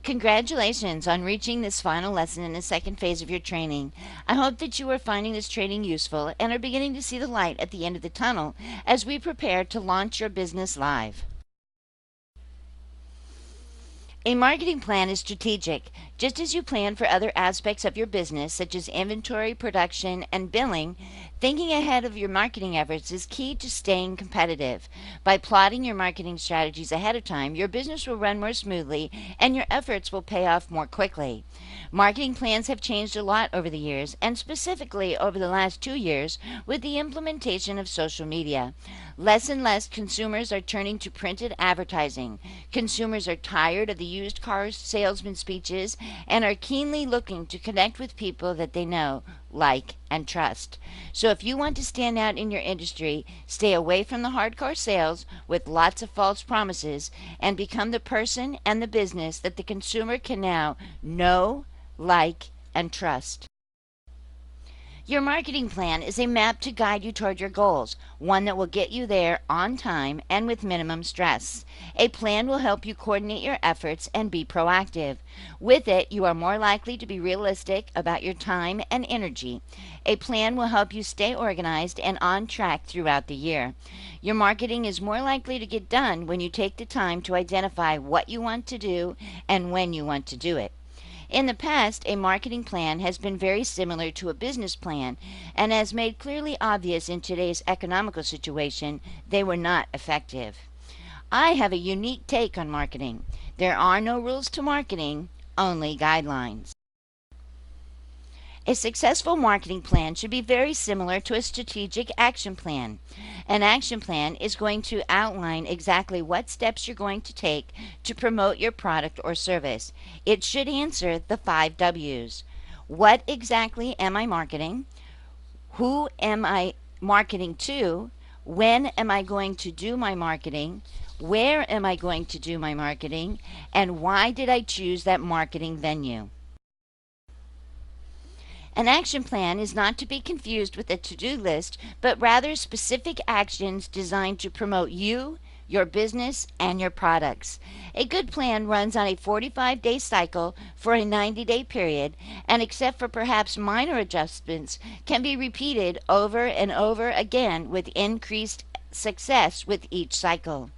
Congratulations on reaching this final lesson in the second phase of your training. I hope that you are finding this training useful and are beginning to see the light at the end of the tunnel as we prepare to launch your business live. A marketing plan is strategic. Just as you plan for other aspects of your business, such as inventory, production, and billing, thinking ahead of your marketing efforts is key to staying competitive. By plotting your marketing strategies ahead of time, your business will run more smoothly and your efforts will pay off more quickly. Marketing plans have changed a lot over the years, and specifically over the last 2 years with the implementation of social media. Less and less consumers are turning to printed advertising. Consumers are tired of the used car salesman speeches and are keenly looking to connect with people that they know, like, and trust. So if you want to stand out in your industry, stay away from the hardcore sales with lots of false promises and become the person and the business that the consumer can now know, like, and trust. Your marketing plan is a map to guide you toward your goals, one that will get you there on time and with minimum stress. A plan will help you coordinate your efforts and be proactive. With it, you are more likely to be realistic about your time and energy. A plan will help you stay organized and on track throughout the year. Your marketing is more likely to get done when you take the time to identify what you want to do and when you want to do it. In the past, a marketing plan has been very similar to a business plan, and as made clearly obvious in today's economical situation, they were not effective. I have a unique take on marketing. There are no rules to marketing, only guidelines. A successful marketing plan should be very similar to a strategic action plan. An action plan is going to outline exactly what steps you're going to take to promote your product or service. It should answer the 5 W's. What exactly am I marketing? Who am I marketing to? When am I going to do my marketing? Where am I going to do my marketing? And why did I choose that marketing venue? An action plan is not to be confused with a to-do list, but rather specific actions designed to promote you, your business, and your products. A good plan runs on a 45-day cycle for a 90-day period, and except for perhaps minor adjustments, can be repeated over and over again with increased success with each cycle.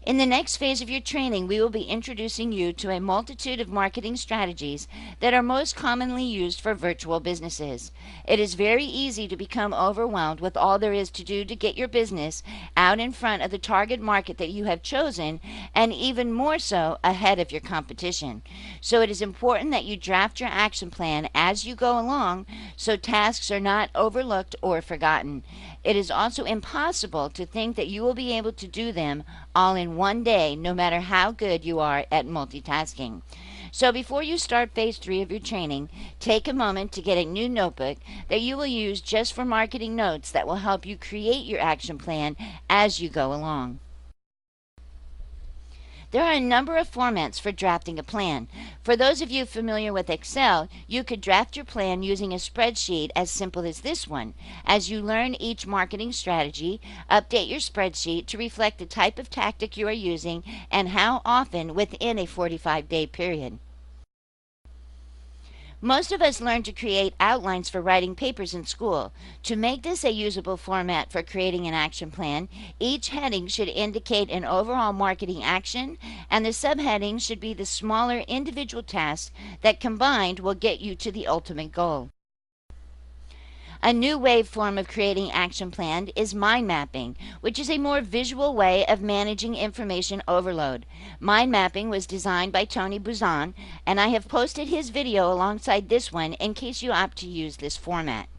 In the next phase of your training, we will be introducing you to a multitude of marketing strategies that are most commonly used for virtual businesses. It is very easy to become overwhelmed with all there is to do to get your business out in front of the target market that you have chosen, and even more so ahead of your competition. So it is important that you draft your action plan as you go along so tasks are not overlooked or forgotten. It is also impossible to think that you will be able to do them all in one day, no matter how good you are at multitasking. So before you start phase 3 of your training, take a moment to get a new notebook that you will use just for marketing notes that will help you create your action plan as you go along. There are a number of formats for drafting a plan. For those of you familiar with Excel, you could draft your plan using a spreadsheet as simple as this one. As you learn each marketing strategy, update your spreadsheet to reflect the type of tactic you are using and how often within a 45-day period. Most of us learn to create outlines for writing papers in school. To make this a usable format for creating an action plan, each heading should indicate an overall marketing action, and the subheadings should be the smaller individual tasks that combined will get you to the ultimate goal. A new form of creating action plan is mind mapping, which is a more visual way of managing information overload. Mind mapping was designed by Tony Buzan, and I have posted his video alongside this one in case you opt to use this format.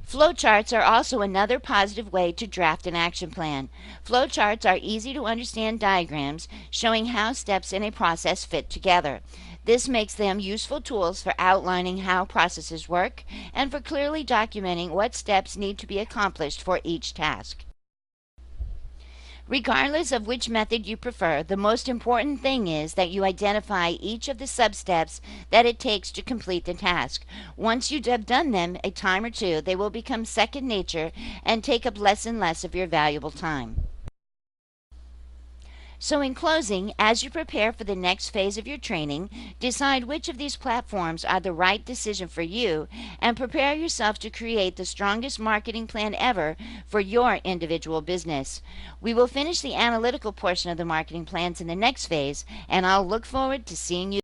Flowcharts are also another positive way to draft an action plan. Flowcharts are easy to understand diagrams showing how steps in a process fit together. This makes them useful tools for outlining how processes work and for clearly documenting what steps need to be accomplished for each task. Regardless of which method you prefer, the most important thing is that you identify each of the sub-steps that it takes to complete the task. Once you have done them a time or two, they will become second nature and take up less and less of your valuable time. So, in closing, as you prepare for the next phase of your training, decide which of these platforms are the right decision for you and prepare yourself to create the strongest marketing plan ever for your individual business. We will finish the analytical portion of the marketing plans in the next phase, and I'll look forward to seeing you